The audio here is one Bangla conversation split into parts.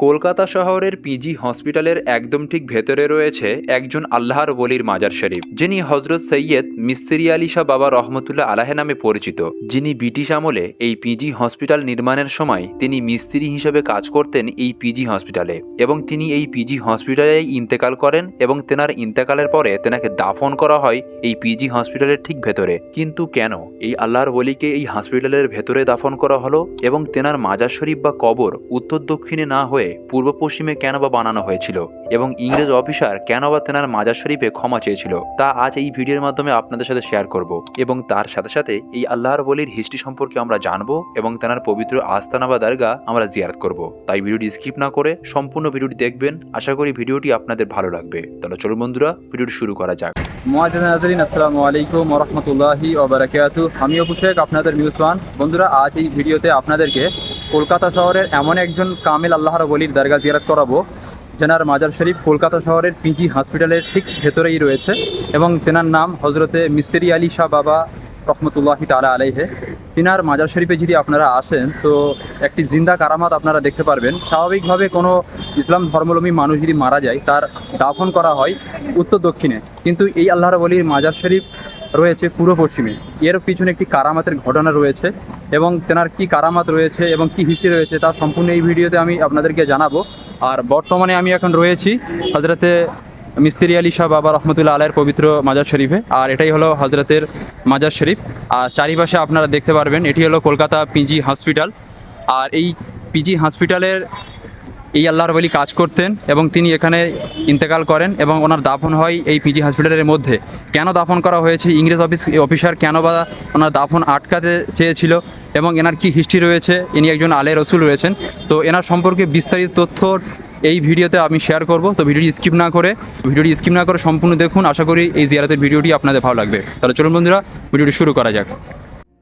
কলকাতা শহরের পিজি হসপিটালের একদম ঠিক ভেতরে রয়েছে একজন আল্লাহর ওলির মাজার শরীফ, যিনি হজরত সৈয়দ মিস্ত্রি আলী শাহ বাবা রহমতুল্লাহ আলাহে নামে পরিচিত, যিনি ব্রিটিশ আমলে এই পিজি হসপিটাল নির্মাণের সময় তিনি মিস্ত্রি হিসেবে কাজ করতেন এই পিজি হসপিটালে, এবং তিনি এই পিজি হসপিটালেই ইন্তেকাল করেন এবং তেনার ইন্তেকালের পরে তেনাকে দাফন করা হয় এই পিজি হসপিটালের ঠিক ভেতরে। কিন্তু কেন এই আল্লাহর ওলিকে এই হসপিটালের ভেতরে দাফন করা হলো এবং তেনার মাজার শরীফ বা কবর উত্তর দক্ষিণে না হয়ে পূর্ব পশ্চিমে কেন বা বানানো হয়েছিল এবং ইংরেজ অফিসার কেন বা তেনার মাজার শরীফে ক্ষমা চেয়েছিল, তা আজ এই ভিডিওর মাধ্যমে আপনাদের সাথে শেয়ার করব এবং তার সাথে সাথে এই আল্লাহর ওলির হিস্ট্রি সম্পর্কে আমরা জানবো এবং তেনার পবিত্র আস্তানা বা দরগা আমরা জিয়ারত করব। তাই ভিডিওটি স্কিপ না করে সম্পূর্ণ ভিডিওটি দেখবেন। আশা করি ভিডিওটি আপনাদের ভালো লাগবে। তাহলে চলুন বন্ধুরা, ভিডিওটি শুরু করা যাক। মুআজ্জাজ নাজরিন, আসসালামু আলাইকুম ওয়া রাহমাতুল্লাহি ওয়া বারাকাতুহু। আমি অপু শেখ, আপনাদের নিউজ ওয়ান। বন্ধুরা, আজ এই ভিডিওতে আপনাদেরকে কলকাতা শহরের এমন একজন কামেল আল্লাহর ওলির দরগা জিয়ারত করাবো যেনার মাজার শরীফ কলকাতা শহরের পিজি হসপিটালের ঠিক ভেতরেই রয়েছে এবং তেনার নাম হজরতে মিস্ত্রি আলী শাহ বাবা রহমতুল্লাহি তাআলা আলাইহে। তিনার মাজার শরীফে যদি আপনারা আসেন তো একটি জিন্দা কারামাত আপনারা দেখতে পারবেন। স্বাভাবিকভাবে কোনো ইসলাম ধর্মাবলম্বী মানুষ যদি মারা যায় তার দাফন করা হয় উত্তর দক্ষিণে, কিন্তু এই আল্লাহর ওলির মাজার শরীফ রয়েছে পূর্ব পশ্চিমে। এর পিছনে একটি কারামাতের ঘটনা রয়েছে এবং তেনার কি কারামাত রয়েছে এবং কি হিস্ট্রি রয়েছে তা সম্পূর্ণ এই ভিডিওতে আমি আপনাদেরকে জানাবো। আর বর্তমানে আমি এখন রয়েছি হজরতে মিস্ত্রি আলী শাহ বাবা রহমতুল্লাহ আলাইয়ের পবিত্র মাজার শরীফে, আর এটাই হলো হজরতের মাজার শরীফ। আর চারিপাশে আপনারা দেখতে পারবেন এটি হলো কলকাতা পিজি হসপিটাল। আর এই পিজি হসপিটালের এই আল্লাহর ওলি কাজ করতেন এবং তিনি এখানে ইন্তেকাল করেন এবং ওনার দাফন হয় এই পিজি হসপিটালের মধ্যে। কেন দাফন করা হয়েছে, ইংরেজ অফিসার কেন বা ওনার দাফন আটকাতে চেয়েছিল এবং এনার কি হিস্ট্রি রয়েছে, ইনি একজন আলে রসুল রয়েছেন, তো এনার সম্পর্কে বিস্তারিত তথ্য এই ভিডিওতে আমি শেয়ার করব। তো ভিডিওটি স্কিপ না করে সম্পূর্ণ দেখুন। আশা করি এই জিয়ারতের ভিডিওটি আপনাদের ভালো লাগবে। তাহলে চলুন বন্ধুরা, ভিডিওটি শুরু করা যাক।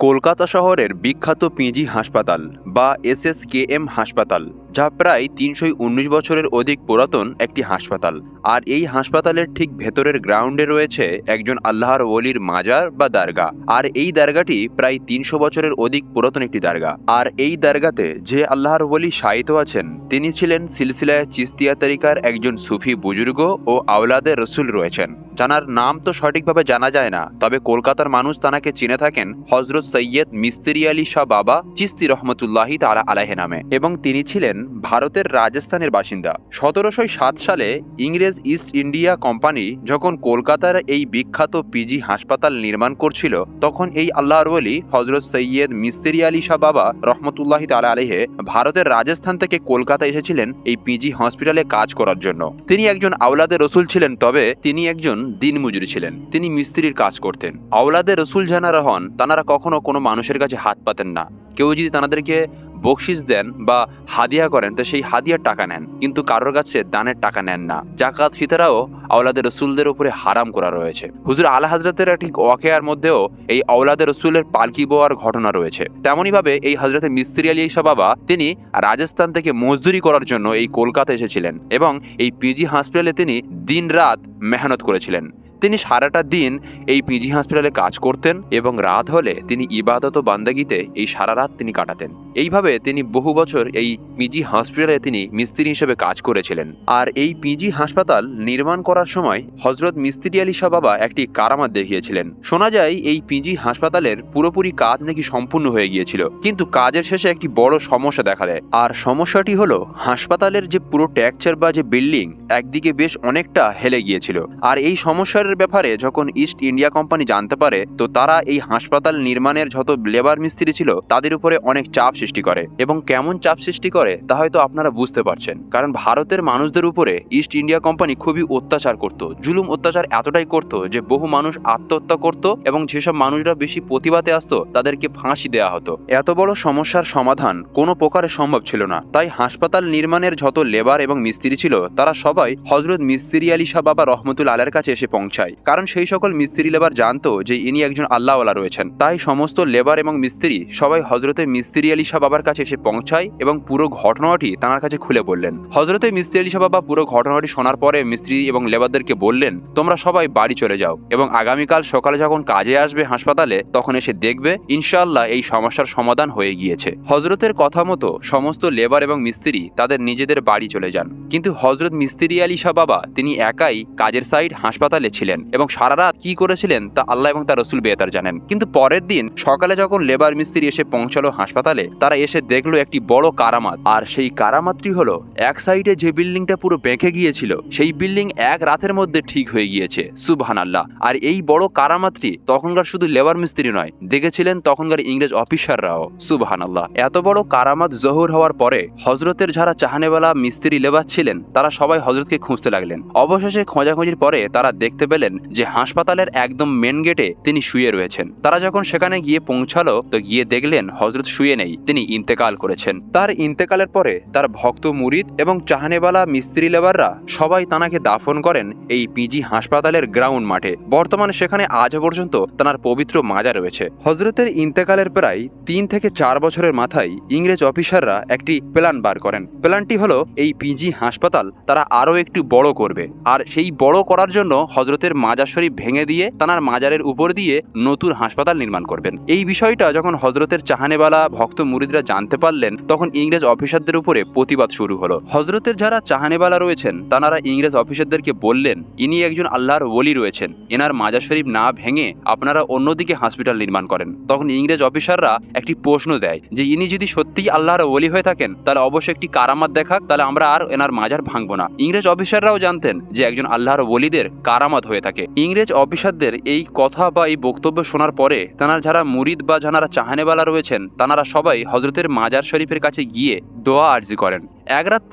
কলকাতা শহরের বিখ্যাত পিজি হাসপাতাল বা SSKM হাসপাতাল, যা প্রায় 319 বছরের অধিক পুরাতন একটি হাসপাতাল। আর এই হাসপাতালের ঠিক ভেতরের গ্রাউন্ডে রয়েছে একজন আল্লাহর ওলির মাজার বা দরগা। আর এই দরগাটি প্রায় 300 বছরের অধিক পুরাতন একটি দরগা। আর এই দরগাতে যে আল্লাহর ওলি শায়িত আছেন তিনি ছিলেন সিলসিলায়ে চিশতিয়া তরিকার একজন সুফি বুজুর্গ ও আওলাদে রসুল রয়েছেন, যার নাম তো সঠিকভাবে জানা যায় না, তবে কলকাতার মানুষ তানাকে চিনে থাকেন হজরত সৈয়দ মিস্ত্রি আলী শাহ বাবা চিশতি রহমতুল্লাহি তাআলা আলাইহি নামে, এবং তিনি ছিলেন ভারতের রাজস্থানের বাসিন্দা। 1707 সালে ইংরেজ ইস্ট ইন্ডিয়া কোম্পানি যখন কলকাতার এই বিখ্যাত পিজি হাসপাতাল নির্মাণ করছিল, তখন এই আল্লাহর ওলি হজরত সৈয়দ মিস্ত্রি আলী শাহ বাবা রহমতুল্লাহি তাআলা আলাইহি ভারতের রাজস্থান থেকে কলকাতা এসেছিলেন এই পিজি হসপিটালে কাজ করার জন্য। তিনি একজন আওলাদে রসুল ছিলেন, তবে তিনি একজন দিনমজুরি ছিলেন। তিনি মিস্ত্রির কাজ করতেন। আওলাদে রসুল যারা হন তানারা কখনো কোনো মানুষের কাছে হাত পাতেন না। কেউ যদি তাদেরকে বকশিস দেন বা হাদিয়া করেন তো সেই হাদিয়ার টাকা নেন, কিন্তু কারোর কাছে দানের টাকা নেন না। জাকাত ফিতরাও আওলাদে রসুলদের উপরে হারাম করা রয়েছে। হুজুর আলা হযরতের একটি ওয়াকিয়ার মধ্যেও এই আওলাদে রসুলের পালকি বোয়ার ঘটনা রয়েছে। তেমনই ভাবে এই হযরতে মিস্ত্রি আলী শাহ বাবা তিনি রাজস্থান থেকে মজদুরি করার জন্য এই কলকাতা এসেছিলেন এবং এই পিজি হসপিটালে তিনি দিন রাত মেহনত করেছিলেন। তিনি সারাটা দিন এই পিজি হসপিটালে কাজ করতেন এবং রাত হলে তিনি ইবাদত ও বান্দাগিতে এই সারা রাত তিনি কাটাতেন। এইভাবে তিনি বহু বছর এই পিজি হসপিটালে তিনি মিস্ত্রি হিসেবে কাজ করেছিলেন। আর এই পিজি হাসপাতাল নির্মাণ করার সময় হজরত মিস্ত্রি আলী শাহ বাবা একটি কারামাত দেখিয়েছিলেন। শোনা যায় এই পিজি হাসপাতালের পুরোপুরি কাজ নাকি সম্পূর্ণ হয়ে গিয়েছিল, কিন্তু কাজের শেষে একটি বড় সমস্যা দেখা দেয়। আর সমস্যাটি হলো হাসপাতালের যে পুরো টেকচার বা যে বিল্ডিং একদিকে বেশ অনেকটা হেলে গিয়েছিল। আর এই সমস্যার ব্যাপারে যখন ইস্ট ইন্ডিয়া কোম্পানি জানতে পারে, তো তারা এই হাসপাতাল নির্মাণের যত লেবার মিস্ত্রি ছিল তাদের উপরে অনেক চাপ সৃষ্টি করে। এবং কেমন চাপ সৃষ্টি করে তা হয়তো আপনারা বুঝতে পারছেন, কারণ ভারতের মানুষদের উপরে ইস্ট ইন্ডিয়া কোম্পানি খুবই অত্যাচার করত, জুলুম অত্যাচার এতটাই করত যে বহু মানুষ আত্মহত্যা করত এবং যেসব মানুষরা বেশি প্রতিবাদে আসতো তাদেরকে ফাঁসি দেওয়া হতো। এত বড় সমস্যার সমাধান কোনো প্রকারে সম্ভব ছিল না। তাই হাসপাতাল নির্মাণের যত লেবার এবং মিস্ত্রি ছিল তারা সবাই হজরত মিস্ত্রি আলী শাহ বাবা রহমতুল্লাহ আলাইহির কাছে এসে পৌঁছায় পৌঁছায়, কারণ সেই সকল মিস্ত্রি লেবার জানতো যে ইনি একজন আল্লাহওয়ালা রয়েছেন। তাই সমস্ত লেবার এবং মিস্ত্রি সবাই হজরতে মিস্ত্রি আলী শাহ বাবার কাছে এসে পৌঁছায় এবং পুরো ঘটনাটি তাঁর কাছে খুলে বললেন। হজরতে মিস্ত্রি আলী শাহ বাবা পুরো ঘটনাটি শোনার পরে মিস্ত্রি এবং লেবারদেরকে বললেন, তোমরা সবাই বাড়ি চলে যাও এবং আগামীকাল সকালে যখন কাজে আসবে হাসপাতালে তখন এসে দেখবে ইনশাআল্লাহ এই সমস্যার সমাধান হয়ে গিয়েছে। হজরতের কথা মতো সমস্ত লেবার এবং মিস্ত্রি তাদের নিজেদের বাড়ি চলে যান, কিন্তু হজরত মিস্ত্রি আলী শাহ বাবা তিনি একাই কাজের সাইড হাসপাতালে ছিলেন এবং সারা রাত কি করেছিলেন তা আল্লাহ এবং তার রসুল বেহতার জানেন। কিন্তু পরের দিন সকালে যখন লেবার মিস্ত্রি এসে পৌঁছালো হাসপাতালে, তারা এসে দেখলো একটি বড় কারামাত। আর সেই কারামাতটি হলো এক সাইডে যে বিল্ডিংটা পুরো বেঁকে গিয়েছিল সেই বিল্ডিং এক রাতের মধ্যে ঠিক হয়ে গিয়েছে। সুবহানাল্লাহ। আর এই বড় কারামাতটি তখনকার শুধু লেবার মিস্ত্রি নয়, দেখেছিলেন তখনকার ইংরেজ অফিসাররাও। সুবহানাল্লাহ। এত বড় কারামাত জহুর হওয়ার পরে হজরতের যারা চাহানেওয়ালা মিস্ত্রি লেবার ছিলেন তারা সবাই হজরতকে খুঁজতে লাগলেন। অবশেষে খোঁজাখুঁজির পরে তারা দেখতে পেলেন যে হাসপাতালের একদম মেন গেটে তিনি শুয়ে রয়েছেন। তারা যখন সেখানে গিয়ে পৌঁছালো তো গিয়ে দেখলেন হজরত শুয়ে নেই, তিনি ইন্তেকাল করেছেন। তার ইন্তেকালের পরে তার ভক্ত মুরিদ এবং চাহানেওয়ালা মিস্ত্রি লেবাররা সবাই তানাকে দাফন করেন এই পিজি হাসপাতালের গ্রাউন্ড মাঠে। বর্তমানে সেখানে আজও পর্যন্ত তার পবিত্র মাজা রয়েছে। হজরতের ইন্তেকালের প্রায় 3 থেকে 4 বছরের মাথায় ইংরেজ অফিসাররা একটি প্ল্যান বার করেন। প্ল্যানটি হলো এই পিজি হাসপাতাল তারা আরো একটু বড় করবে, আর সেই বড় করার জন্য হজরতের মাজার শরীফ ভেঙে দিয়ে তানার মাজারের উপর দিয়ে নতুন হাসপাতাল নির্মাণ করবেন। এই বিষয়টা যখন হজরতের চাহানেওয়ালা ভক্ত মুরিদরা জানতে পারলেন তখন ইংরেজ অফিসারদের উপরে প্রতিবাদ শুরু হলো। হজরতের যারা চাহানেওয়ালা রয়েছেন তারা ইংরেজ অফিসারদেরকে বললেন, ইনি একজন আল্লাহর ওলি রয়েছেন, এনার মাজার শরীফ না ভেঙে আপনারা অন্যদিকে হসপিটাল নির্মাণ করেন। তখন ইংরেজ অফিসাররা একটি প্রশ্ন দেয় যে ইনি যদি সত্যিই আল্লাহর ওলি হয়ে থাকেন তাহলে অবশ্যই একটি কারামাত দেখাক, তাহলে আমরা আর এনার মাজার ভাঙবো না। ইংরেজ অফিসাররাও জানতেন যে একজন আল্লাহর ওলিদের কারামাত হয়ে থাকে। ইংরেজ অফিসারদের এই কথা বা এই বক্তব্য শোনার পরে তারা যারা মুরিদ বা যারা চাহানেওয়ালা রয়েছেন তারা সবাই হজরতের মাজার শরীফের কাছে গিয়ে দোয়া আরজি করেন। এক রাত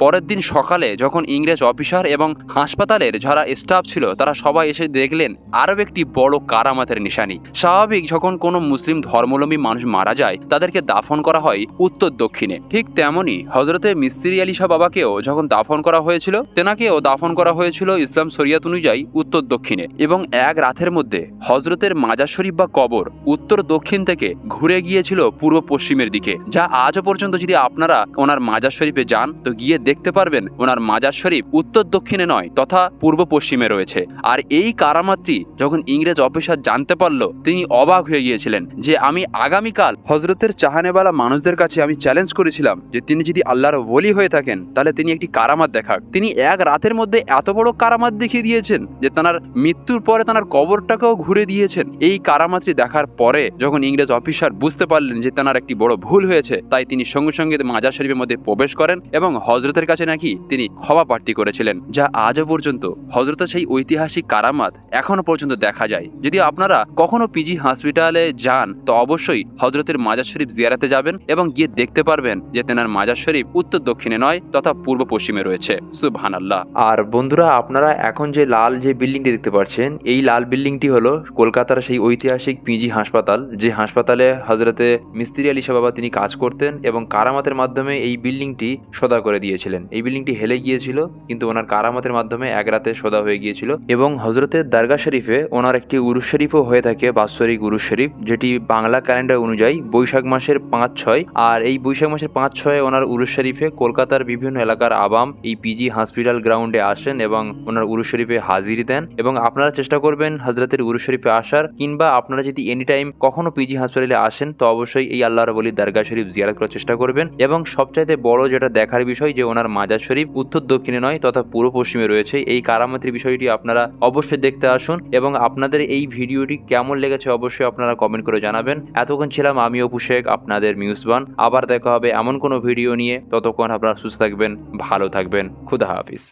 পরের দিন সকালে যখন ইংরেজ অফিসার এবং হাসপাতালের যারা স্টাফ ছিল তারা সবাই এসে দেখলেন আরও একটি বড় কারামাতের নিশানি। স্বাভাবিক যখন কোনো মুসলিম ধর্মাবলম্বী মানুষ মারা যায় তাদেরকে দাফন করা হয় উত্তর দক্ষিণে, ঠিক তেমনই হজরতে মিস্ত্রি আলী শাহ বাবাকেও যখন দাফন করা হয়েছিল তেনাকেও দাফন করা হয়েছিল ইসলাম শরিয়াত অনুযায়ী উত্তর দক্ষিণে। এবং এক রাতের মধ্যে হজরতের মাজার শরীফ বা কবর উত্তর দক্ষিণ থেকে ঘুরে গিয়েছিল পূর্ব পশ্চিমের দিকে, যা আজও পর্যন্ত যদি আপনারা ওনার মাজার শরীফে যান তো গিয়ে দেখতে পারবেন ওনার মাজার শরীফ উত্তর দক্ষিণে নয় তথা পূর্ব পশ্চিমে রয়েছে। আর এই কারামাতটি যখন ইংরেজ অফিসার জানতে পারলো তিনি অবাক হয়ে গিয়েছিলেন যে আমি আগামীকাল হজরতের চাহানেওয়ালা মানুষদের কাছে আমি চ্যালেঞ্জ করেছিলাম যে তিনি যদি আল্লাহর ওলি হয়ে থাকেন তাহলে তিনি একটি কারামাত দেখাক, তিনি এক রাতের মধ্যে এত বড় কারামাত দেখিয়ে দিয়েছেন যে তার মৃত্যুর পরে তার কবরটাকেও ঘুরে দিয়েছেন। এই কারামাতটি দেখার পরে যখন ইংরেজ অফিসার বুঝতে পারলেন যে তার একটি বড় ভুল হয়েছে তাই তিনি সঙ্গে সঙ্গে মাজার শরীফের মধ্যে প্রবেশ করেন এবং হজরতের কাছে নাকি তিনি ক্ষমা প্রার্থী করেছিলেন, যা আজও পর্যন্ত হজরতের সেই ঐতিহাসিক কারামাত এখনো পর্যন্ত দেখা যায়। যদি আপনারা কখনো পিজি হসপিটালে যান তো অবশ্যই হজরতের মাজার শরীফ জিয়ারাতে যাবেন এবং গিয়ে দেখতে পারবেন যে তেনার মাজার শরীফ উত্তর দক্ষিণে নয় তথা পূর্ব পশ্চিমে রয়েছে। সুবহানাল্লাহ। আর বন্ধুরা আপনারা এখন যে লাল যে বিল্ডিংটি দেখতে পাচ্ছেন এই লাল বিল্ডিংটি হলো কলকাতার সেই ঐতিহাসিক পিজি হাসপাতাল, যে হাসপাতালে হজরতে মিস্ত্রি আলী শাহ বাবা তিনি কাজ করতেন এবং কারামাতের মাধ্যমে এই বিল্ডিংটি সোদা করে দিয়েছিলেন। এই বিল্ডিংটি হেলে গিয়েছিল কিন্তু ওনার কারামাতের মাধ্যমে এক রাতে সোদা হয়ে গিয়েছিল। এবং হজরতের দরগা শরীফে ওনার একটি উরুস শরীফও হয়ে থাকে, বাৎসরিক উরুস শরীফ, যেটি বাংলা ক্যালেন্ডার অনুযায়ী বৈশাখ মাসের 5-6। আর এই বৈশাখ মাসের 5-6 ওনার উরুস শরীফে কলকাতার বিভিন্ন এলাকার আবাম এই পিজি হসপিটাল গ্রাউন্ডে আসেন এবং ওনার উরুস শরীফে হাজিরি দেন। এবং আপনারা চেষ্টা করবেন হজরতের উরুস শরীফে আসার, কিংবা আপনারা যদি এনি টাইম কখনো পিজি হসপিটালে আসেন তো অবশ্যই এই আল্লাহর ওলির দরগা শরীফ জিয়ারত করার চেষ্টা করবেন। এবং সবচাইতে বড় যেটা দেখার বিষয় যে ওনার মাজার শরীফ উত্তর দক্ষিণে নয় তথা পূর্ব পশ্চিমে রয়েছে। এই কারামাতের বিষয়টি আপনারা অবশ্যই দেখতে আসুন এবং আপনাদের এই ভিডিওটি কেমন লেগেছে অবশ্যই আপনারা কমেন্ট করে জানাবেন। এতক্ষণ ছিলাম আমি অপু শেখ, আপনাদের মিউজবান। আবার দেখা হবে এমন কোনো ভিডিও নিয়ে, ততক্ষণ আপনারা সুস্থ থাকবেন, ভালো থাকবেন। খুদা হাফিজ।